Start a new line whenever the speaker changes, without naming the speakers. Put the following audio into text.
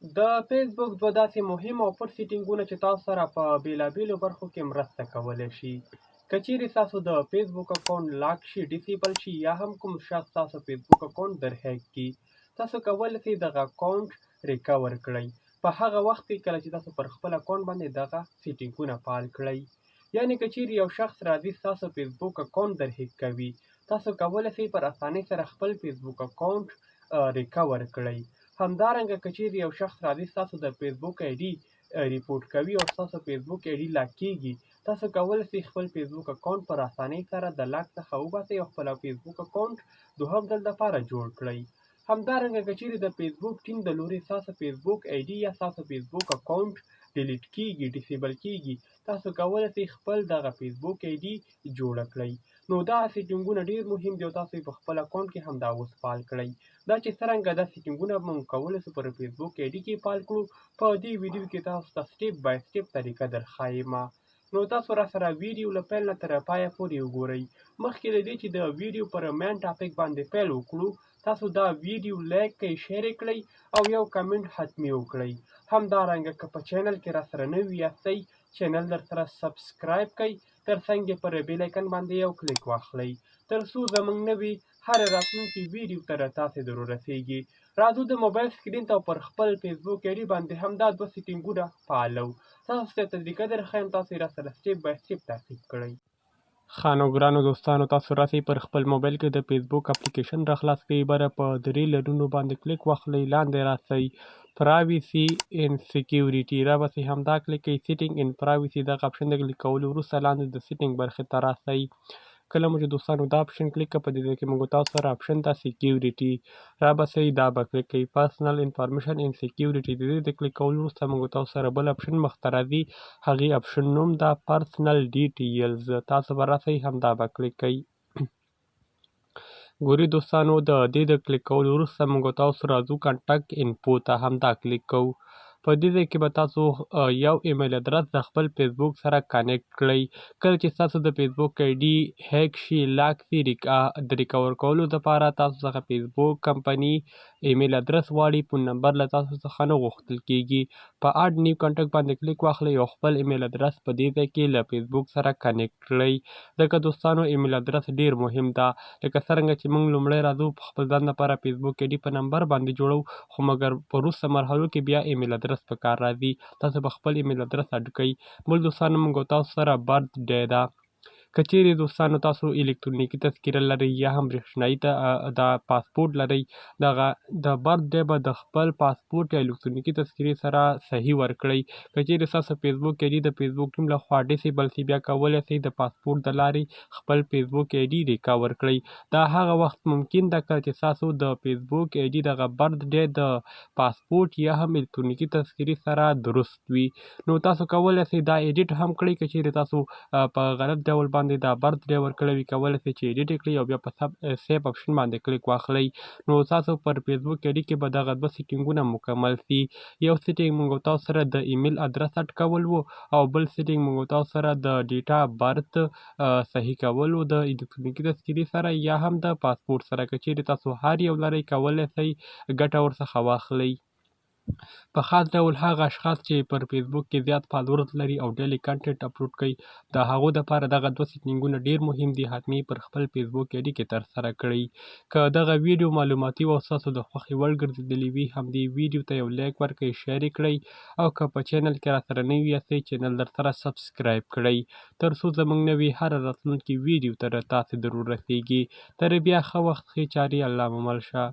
د فیسبوک دوه داسې مهم او پټ سیټینګونه چې تاسو سره په بېلابېلو برخو کې مرسته کولی شي. که چیرې ستاسو د فیسبوک اکاونټ لاک شي، ډیسیبل شي یا هم کوم شخص ستاسو فیسبوک اکاونټ در هیک کړي، تاسو کولی شئ دغه اکاونټ ریکور کړئ په هغه وخت کې کله چې تاسو پر خپل اکاونټ باندې دغه سیټینګونه فعال کړئ. یعنې که چیرې یو شخص راځي ستاسو فیسبوک اکاونټ در هیک کوي، تاسو کولی شئ پر اسانۍ سره خپل فیسبوک اکاونټ ریکور کړئ. همدارنګه که چیرې یو شخص راځي ستاسو د فیسبوک آی ډي ریپورټ کوي او ستاسو فیسبوک آی ډي لاک کیږي، تاسو کولی شئ خپل فیسبوک اکاونټ پر اسانۍ سره د لاک څخه وباسئ او خپل فیسبوک اکاونټ دوهم ځل دپاره جوړ کړئ. همدارنګه که چیرې د فیسبوک ټیم د لورې ستاسو فیسبوک آی ډي یا ستاسو فیسبوک اکاونټ ډیلیټ کیږي، ډیسیبل کیږي، تاسو کولی شئ خپل دغه فیسبوک آی ډي جوړه کړئ. نو دا سیټینګونه ډېر مهم دي او تاسو یې په خپل اکاونټ کې همدا اوس فعال کړئ. دا چې څرنګه دا سیټینګونه موږ کولی شو پر فیسبوک آی ډي کې فعال کړو، په دې ویډیو کې تاسو ته سټیپ بای سټیپ طریقه درښایمه. نو تاسو راسره ویډیو له پیل نه تر پایه پورې وګورئ. مخکې له دې چې د ویډیو پر مین ټاپک باندې پیل وکړو، تاسو دا ویډیو لایک کړئ، شیر یې کړئ او یو کمنټ حتمي وکړئ. همدارنګه که په چینل کې راسره نوي یاستئ، چینل درسره سبسکرایب کړئ، ترڅنګ یې پر بیل ایکن باندې یو کلیک واخلئ تر څو زموږ نوي هره راتلونکي ویډیو ته تاسې در ورسیږي. راځو د موبایل سکرین ته پر خپل فیسبوک آی ډي باندې همدا دوه سیټینګونه فعالو. تاسو ته طریقه درښیم، تاسو یې راسره سټیپ بای سټیپ تعقیب کړئ. ښه نو ګرانو دوستانو، تاسو راسئ پر خپل موبایل کې د فیسبوک اپلیکیشن راخلاص کړئ، بره په درې لرونو باندې کلیک واخلئ، لاندې راسئ پرایویسي ان سیکیورټي راباسئ، همدا کلیک کړئ. سیټینګ ان پرایویسي دغه اپشن د کلیک کولو وروسته لاندې د سیټینګ برخې ته راسئ. کله مو چې دوستانو دا اپشن کلیک کړه، په دې ځای کې موږ تاسو سره اپشن ته سیکیورټي راباسئ، دا به کلیک کوئ. پرسنل انفارمیشن ان سیکیورټي د دې د کلیک کولو وروسته موږ تاسو سره بل اپشن مخ ته راځي، هغې اپشن نوم ده پرسنل ډیټیلز، تاسو به راسئ همدا به کلیک کوئ. ګورئ دوستانو، د دې د کلیک کولو وروسته موږ تاسو راځو کانټاکټ انفو ته، همدا کلیک کوو. په دې ځای کې به تاسو یو ایمیل ادرس د خپل فیسبوک سره کانیکټ کړئ. کله چې ستاسو د فیسبوک آی ډي هیک شي، لاک شي، د ریکور کولو دپاره تاسو څخه فیسبوک کمپني ایمیل ادرس غواړي، فون نمبر له تاسو څخه نه غوښتل کیږي. په اډ نیو کانټاکټ باندې کلیک واخلئ او خپل ایمیل ادرس په دې ځای کې له فیسبوک سره کانیکټ کړئ. ځکه دوستانو ایمیل ادرس ډیر مهم ده، لکه څرنګه چې موږ لومړی راځو په خپل ځان لپاره فیسبوک آی ډي په نمبر باندې جوړو، خو مګر په وروسته مرحلو کې بیا ایمیل ادرس په کار راځي. تاسو به خپل ایمیل ادرس اډ کړئ. بل دوستانو، موږ تاسو سره برث ډے ده. که چیرې دوستانو تاسو الکترونیکي تذکره لرئ یا هم برېښنایي دا پاسپورټ لرئ، دغه د برث ډے به د خپل پاسپورټ یا الکترونیکي تذکرې سره صحیح ورکړئ. که چیرې ستاسو فیسبوک آی ډي د فیسبوک ټیم لخوا ډیسیبل شي، بیا کولی شئ د پاسپورټ د لارې خپل فیسبوک آی ډي ریکور کړئ. دا هغه وخت ممکن ده کله چې ستاسو د فیسبوک آی ډي دغه برث ډے د پاسپورټ یا هم الکترونیکي تذکرې سره درست وي. نو تاسو کولی شئ دا ایډیټ هم کړئ. که چیرې تاسو په غلط ډول باندې دا برث ډے ورکړی وي، کولی شئ چې ایډیټ یې کړئ او بیا په سیف اپشن باندې کلیک واخلئ. نو تاسو پر فیسبوک آی ډي کې به دغه دوه سیټینګونه مکمل شي. یو سیټینګ موږ تاسو سره د ایمیل ادرس اډ کول و او بل سیټینګ موږ تاسو سره د ډیټا برث صحیح کول و د الکترونیکي تذکرې سره یا هم د پاسپورټ سره. که چیرې تاسو هر یو لرئ، کولی شئ ګټه ورڅخه واخلئ. په خاص ډول هغه اشخاص چې پر فیسبوک کې زیات فالورز لري او ډیلی کنټنټ اپلوډ کوي، د هغو دپاره دغه دوه سیټینګونه ډیر مهم دي، حتمي پر خپل فیسبوک آی ډي کې ترسره کړئ. که دغه ویډیو معلوماتي او ستاسو د خوښې وړ ګرځېدلې وي، همدې ویډیو ته یو لایک ورکړئ، شیر یې کړئ او که په چینل کې راسره نوي یاستئ، چینل درسره سبسکرایب کړئ تر څو زموږ نوي هره راتلونکي ویډیو ته تاسې در ورسیږي. تر بیا ښه وخت، ښې چارې، الله مو مل شه.